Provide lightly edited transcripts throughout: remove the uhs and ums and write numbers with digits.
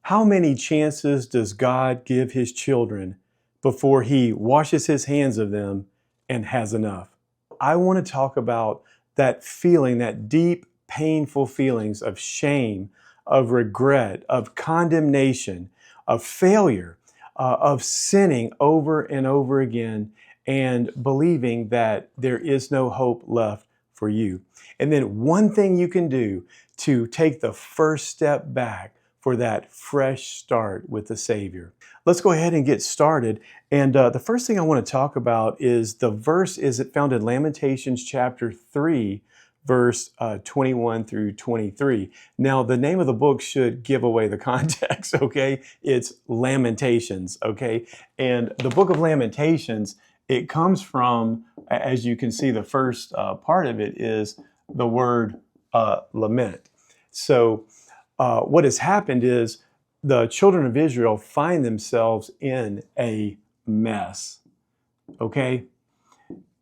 How many chances does God give his children before he washes his hands of them and has enough? I want to talk about that feeling, that deep, painful feelings of shame, of regret, of condemnation, of failure, of sinning over and over again and believing that there is no hope left for you. And then one thing you can do to take the first step back for that fresh start with the Savior. Let's go ahead and get started. And the first thing I want to talk about is the verse is found in Lamentations chapter 3, verse 21 through 23. Now, the name of the book should give away the context, okay? It's Lamentations, okay? And the book of Lamentations, it comes from, as you can see, the first part of it is the word lament. So what has happened is the children of Israel find themselves in a mess, okay?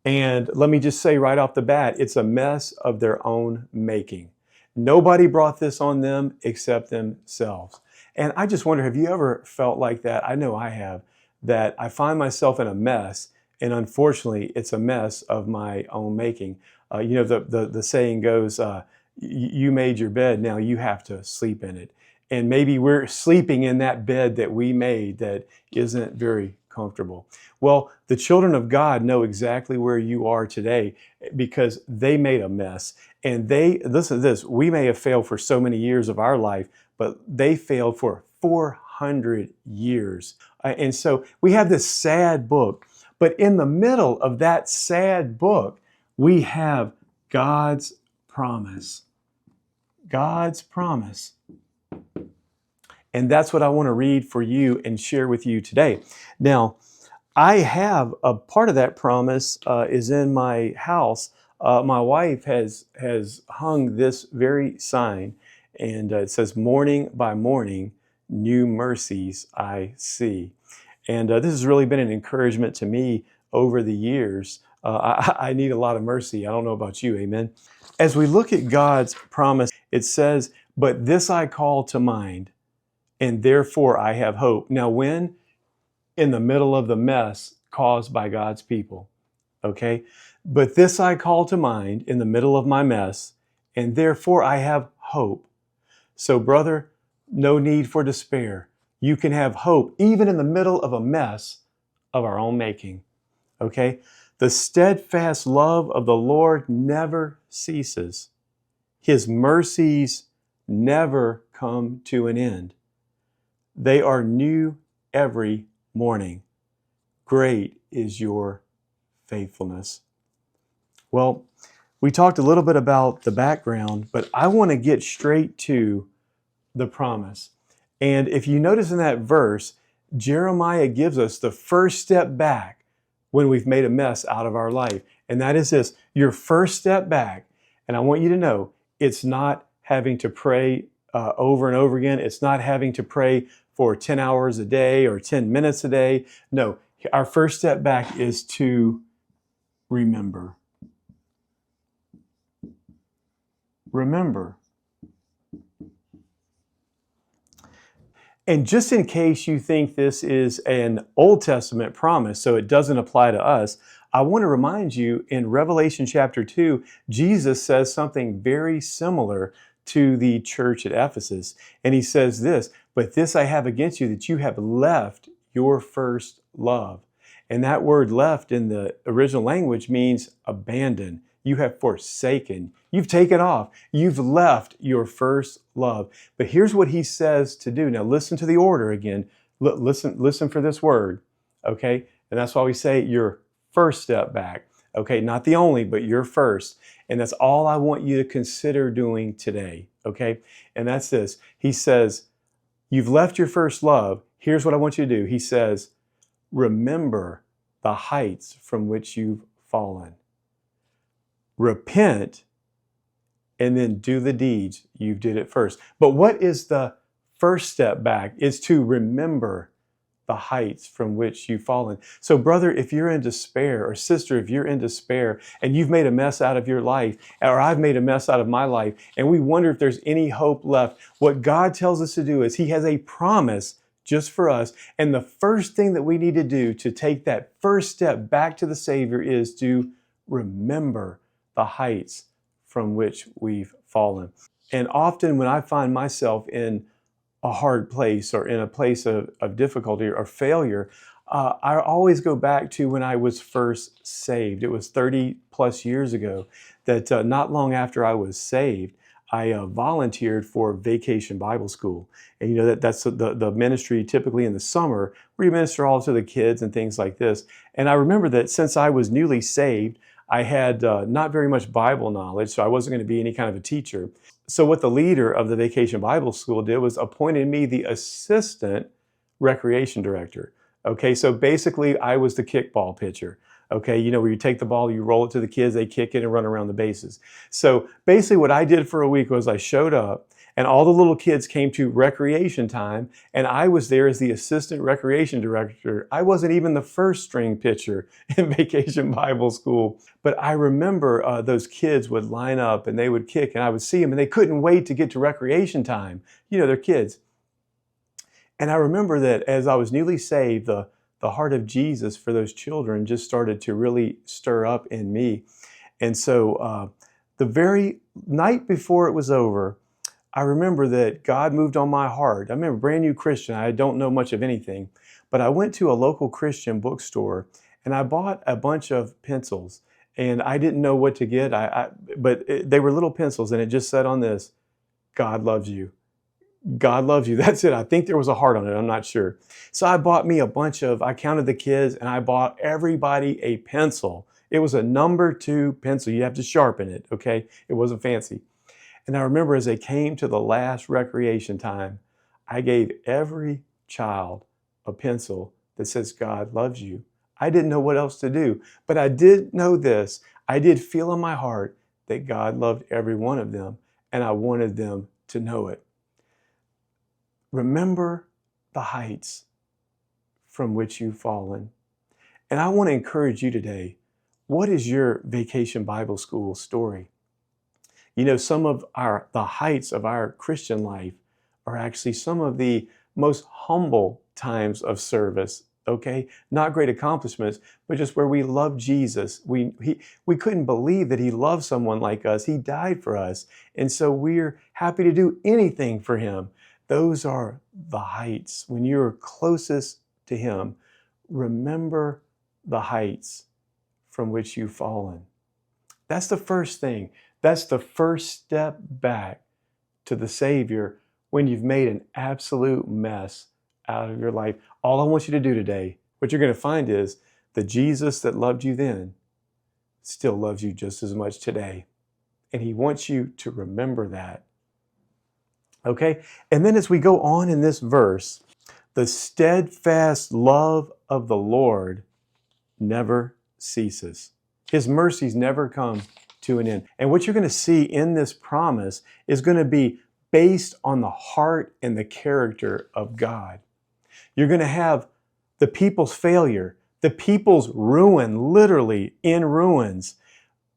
And let me just say right off the bat, it's a mess of their own making. Nobody brought this on them except themselves. And I just wonder, have you ever felt like that? I know I have, that I find myself in a mess, and unfortunately, it's a mess of my own making. The saying goes, you made your bed, now you have to sleep in it. And maybe we're sleeping in that bed that we made that isn't very comfortable. Well, the children of God know exactly where you are today because they made a mess. And listen to this, we may have failed for so many years of our life, but they failed for 400 years. And so we have this sad book, but in the middle of that sad book, we have God's promise. God's promise. And that's what I want to read for you and share with you today. Now, I have a part of that promise is in my house. My wife has hung this very sign, and it says, "Morning by morning, new mercies I see." And this has really been an encouragement to me over the years. I need a lot of mercy. I don't know about you, amen? As we look at God's promise, it says, "But this I call to mind, and therefore I have hope." Now, when? In the middle of the mess caused by God's people, okay? "But this I call to mind in the middle of my mess, and therefore I have hope." So, brother, no need for despair. You can have hope even in the middle of a mess of our own making, okay? "The steadfast love of the Lord never ceases. His mercies never come to an end. They are new every morning. Great is your faithfulness." Well, we talked a little bit about the background, but I want to get straight to the promise. And if you notice in that verse, Jeremiah gives us the first step back when we've made a mess out of our life. And that is this, your first step back. And I want you to know, it's not having to pray over and over again. It's not having to pray for 10 hours a day or 10 minutes a day. No, our first step back is to remember. Remember. And just in case you think this is an Old Testament promise, so it doesn't apply to us, I want to remind you in Revelation chapter 2, Jesus says something very similar to the church at Ephesus. And he says this, "But this I have against you, that you have left your first love." And that word "left" in the original language means abandon. You have forsaken. You've taken off. You've left your first love. But here's what he says to do. Now listen to the order again. Listen for this word, okay? And that's why we say your first step back, okay? Not the only, but your first. And that's all I want you to consider doing today, okay? And that's this. He says, you've left your first love. Here's what I want you to do. He says, remember the heights from which you've fallen. Repent, and then do the deeds you did at first. But what is the first step back? Is to remember the heights from which you've fallen. So brother, if you're in despair, or sister, if you're in despair and you've made a mess out of your life, or I've made a mess out of my life, and we wonder if there's any hope left, what God tells us to do is He has a promise just for us. And the first thing that we need to do to take that first step back to the Savior is to remember the heights from which we've fallen. And often when I find myself in a hard place or in a place of difficulty or failure, I always go back to when I was first saved. It was 30 plus years ago that not long after I was saved, I volunteered for Vacation Bible School. And you know, that's the ministry typically in the summer where you minister all to the kids and things like this. And I remember that since I was newly saved, I had not very much Bible knowledge, so I wasn't going to be any kind of a teacher. So what the leader of the Vacation Bible School did was appointed me the assistant recreation director. Okay, so basically I was the kickball pitcher. Okay, you know, where you take the ball, you roll it to the kids, they kick it and run around the bases. So basically what I did for a week was I showed up and all the little kids came to recreation time and I was there as the assistant recreation director. I wasn't even the first string pitcher in Vacation Bible School, but I remember those kids would line up and they would kick and I would see them and they couldn't wait to get to recreation time. You know, they're kids. And I remember that as I was newly saved, the heart of Jesus for those children just started to really stir up in me. And so the very night before it was over, I remember that God moved on my heart. I remember brand new Christian. I don't know much of anything, but I went to a local Christian bookstore and I bought a bunch of pencils and I didn't know what to get. But they were little pencils and it just said on this, God loves you. God loves you. That's it. I think there was a heart on it. I'm not sure. So I bought me a bunch of, I counted the kids and I bought everybody a pencil. It was a number 2 pencil. You have to sharpen it. Okay. It wasn't fancy. And I remember as they came to the last recreation time, I gave every child a pencil that says, God loves you. I didn't know what else to do, but I did know this. I did feel in my heart that God loved every one of them and I wanted them to know it. Remember the heights from which you've fallen. And I want to encourage you today. What is your Vacation Bible School story? You know, some of the heights of our Christian life are actually some of the most humble times of service, okay? Not great accomplishments, but just where we love Jesus. We couldn't believe that He loved someone like us. He died for us. And so we're happy to do anything for Him. Those are the heights. When you're closest to Him, remember the heights from which you've fallen. That's the first thing. That's the first step back to the Savior when you've made an absolute mess out of your life. All I want you to do today, what you're going to find is the Jesus that loved you then still loves you just as much today. And He wants you to remember that. Okay? And then as we go on in this verse, the steadfast love of the Lord never ceases. His mercies never come to an end. And what you're going to see in this promise is going to be based on the heart and the character of God. You're going to have the people's failure, the people's ruin, literally in ruins.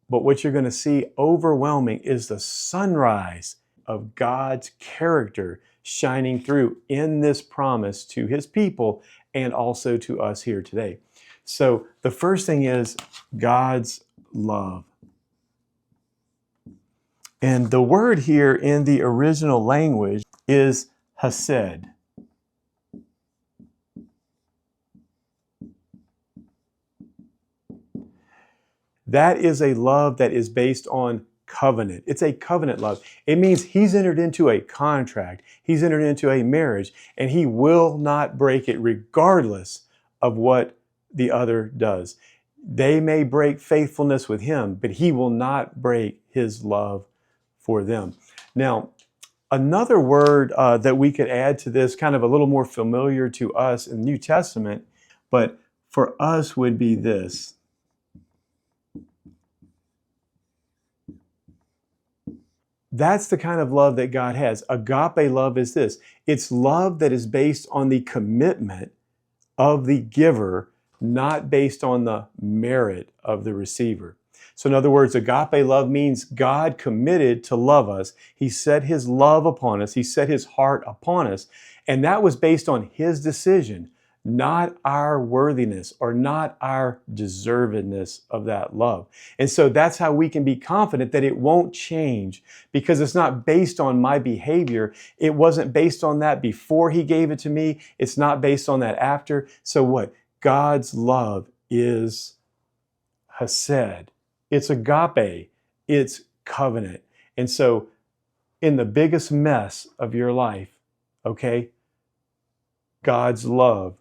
But what you're going to see overwhelming is the sunrise of God's character shining through in this promise to His people and also to us here today. So the first thing is God's love. And the word here in the original language is hesed. That is a love that is based on covenant. It's a covenant love. It means He's entered into a contract. He's entered into a marriage, and He will not break it regardless of what the other does. They may break faithfulness with Him, but He will not break His love for them. Now, another word that we could add to this, kind of a little more familiar to us in the New Testament, but for us would be this. That's the kind of love that God has. Agape love is this. It's love that is based on the commitment of the giver, not based on the merit of the receiver. So in other words, agape love means God committed to love us. He set his love upon us. He set his heart upon us. And that was based on his decision, not our worthiness or not our deservedness of that love. And so that's how we can be confident that it won't change, because it's not based on my behavior. It wasn't based on that before he gave it to me. It's not based on that after. So what? God's love is hesed. It's agape. It's covenant. And so in the biggest mess of your life, okay, God's love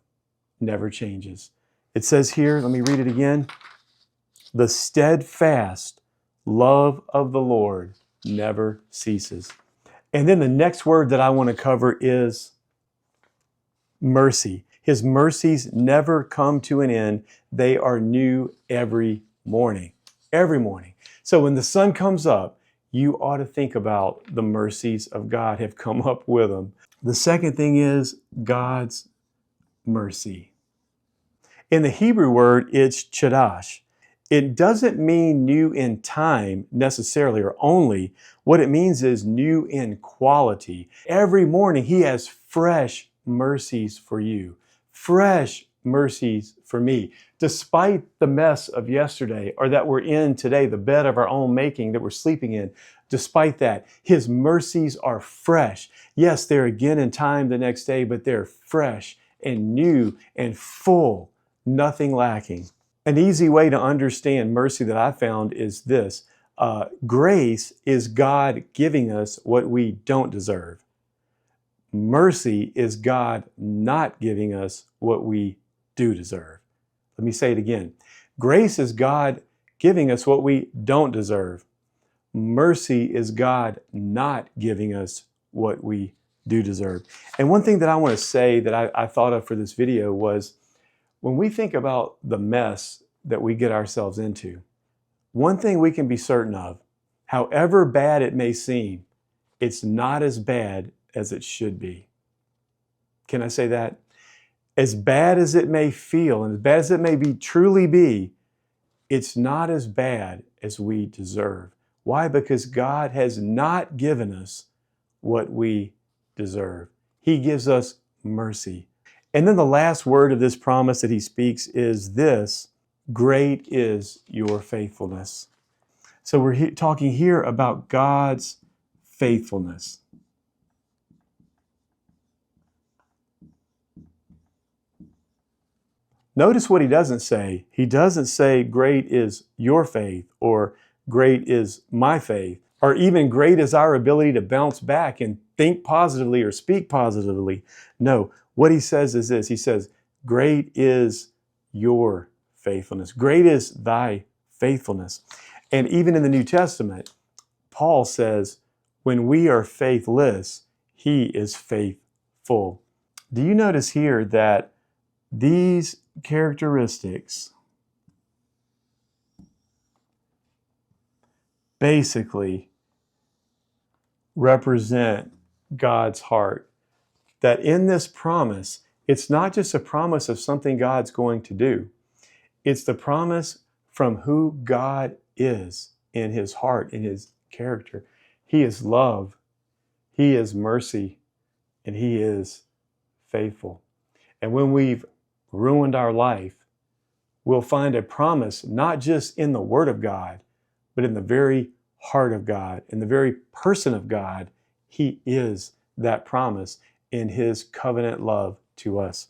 never changes. It says here, let me read it again. The steadfast love of the Lord never ceases. And then the next word that I want to cover is mercy. His mercies never come to an end. They are new every morning. Every morning. So when the sun comes up, you ought to think about the mercies of God have come up with them. The second thing is God's mercy. In the Hebrew word, it's chadash. It doesn't mean new in time necessarily or only. What it means is new in quality. Every morning, he has fresh mercies for you. Fresh mercies for me. Despite the mess of yesterday, or that we're in today, the bed of our own making that we're sleeping in, despite that, his mercies are fresh. Yes, they're again in time the next day, but they're fresh and new and full, nothing lacking. An easy way to understand mercy that I found is this. Grace is God giving us what we don't deserve. Mercy is God not giving us what we do deserve. Let me say it again. Grace is God giving us what we don't deserve. Mercy is God not giving us what we do deserve. And one thing that I want to say that I thought of for this video was, when we think about the mess that we get ourselves into, one thing we can be certain of, however bad it may seem, it's not as bad as it should be. Can I say that? As bad as it may feel and as bad as it may truly be, it's not as bad as we deserve. Why? Because God has not given us what we deserve. He gives us mercy. And then the last word of this promise that he speaks is this: great is your faithfulness. So we're talking here about God's faithfulness. Notice what he doesn't say. He doesn't say great is your faith, or great is my faith, or even great is our ability to bounce back and think positively or speak positively. No, what he says is this. He says, great is your faithfulness. Great is thy faithfulness. And even in the New Testament, Paul says, when we are faithless, he is faithful. Do you notice here that these characteristics basically represent God's heart? That in this promise, it's not just a promise of something God's going to do. It's the promise from who God is in his heart, in his character. He is love, he is mercy, and he is faithful. And when we've ruined our life, we'll find a promise not just in the Word of God, but in the very heart of God, in the very person of God. He is that promise in his covenant love to us.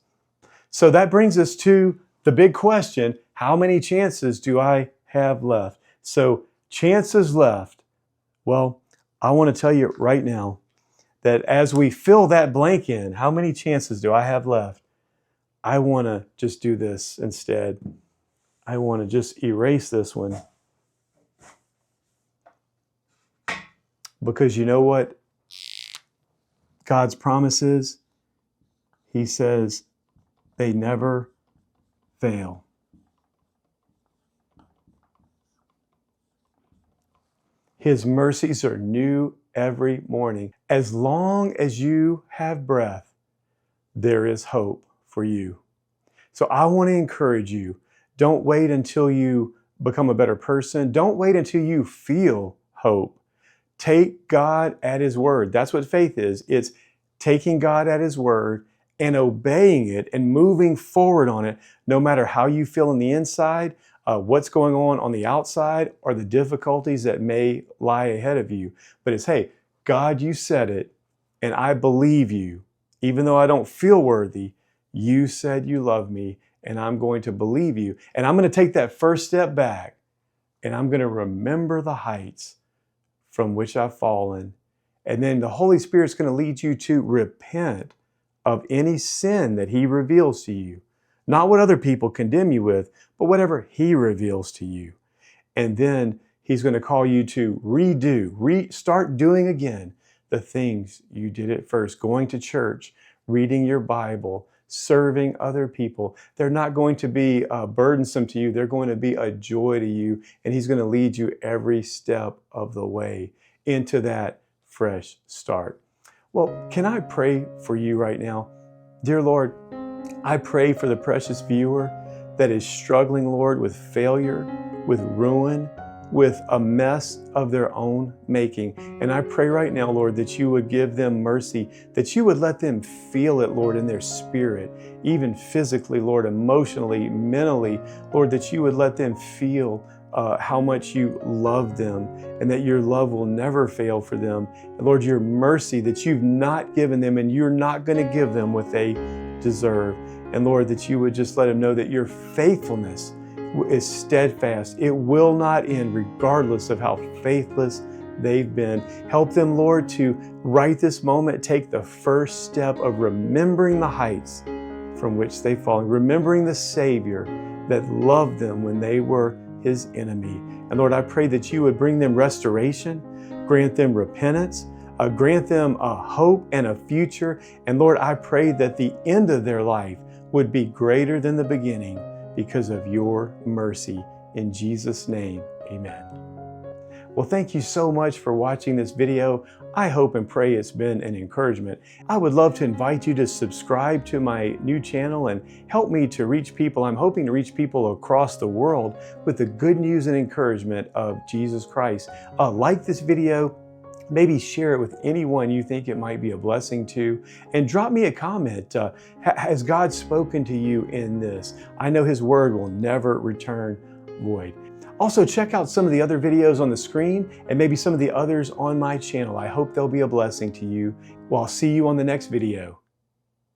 So that brings us to the big question: how many chances do I have left? So chances left. Well, I want to tell you right now that as we fill that blank in, how many chances do I have left? I want to just do this instead. I want to just erase this one. Because you know what God's promise is? He says they never fail. His mercies are new every morning. As long as you have breath, there is hope for you. So I want to encourage you, don't wait until you become a better person. Don't wait until you feel hope. Take God at His word. That's what faith is. It's taking God at His word and obeying it and moving forward on it, no matter how you feel on the inside, what's going on the outside, or the difficulties that may lie ahead of you. But it's, hey, God, you said it, and I believe you. Even though I don't feel worthy, you said you love me, and I'm going to believe you. And I'm going to take that first step back, and I'm going to remember the heights from which I've fallen. And then the Holy Spirit's going to lead you to repent of any sin that He reveals to you. Not what other people condemn you with, but whatever He reveals to you. And then He's going to call you to start doing again the things you did at first. Going to church, reading your Bible, serving other people. They're not going to be burdensome to you. They're going to be a joy to you. And He's going to lead you every step of the way into that fresh start. Well, can I pray for you right now? Dear Lord, I pray for the precious viewer that is struggling, Lord, with failure, with ruin, with a mess of their own making. And I pray right now, Lord, that you would give them mercy, that you would let them feel it, Lord, in their spirit, even physically, Lord, emotionally, mentally, Lord, that you would let them feel how much you love them, and that your love will never fail for them. And Lord, your mercy that you've not given them and you're not going to give them what they deserve. And Lord, that you would just let them know that your faithfulness is steadfast. It will not end regardless of how faithless they've been. Help them, Lord, to right this moment take the first step of remembering the heights from which they've fallen, remembering the Savior that loved them when they were His enemy. And Lord, I pray that you would bring them restoration, grant them repentance, grant them a hope and a future. And Lord, I pray that the end of their life would be greater than the beginning because of your mercy. In Jesus' name, amen. Well, thank you so much for watching this video. I hope and pray it's been an encouragement. I would love to invite you to subscribe to my new channel and help me to reach people. I'm hoping to reach people across the world with the good news and encouragement of Jesus Christ. Like this video, maybe share it with anyone you think it might be a blessing to, and drop me a comment. Has God spoken to you in this? I know His word will never return void. Also, check out some of the other videos on the screen and maybe some of the others on my channel. I hope they'll be a blessing to you. Well, I'll see you on the next video.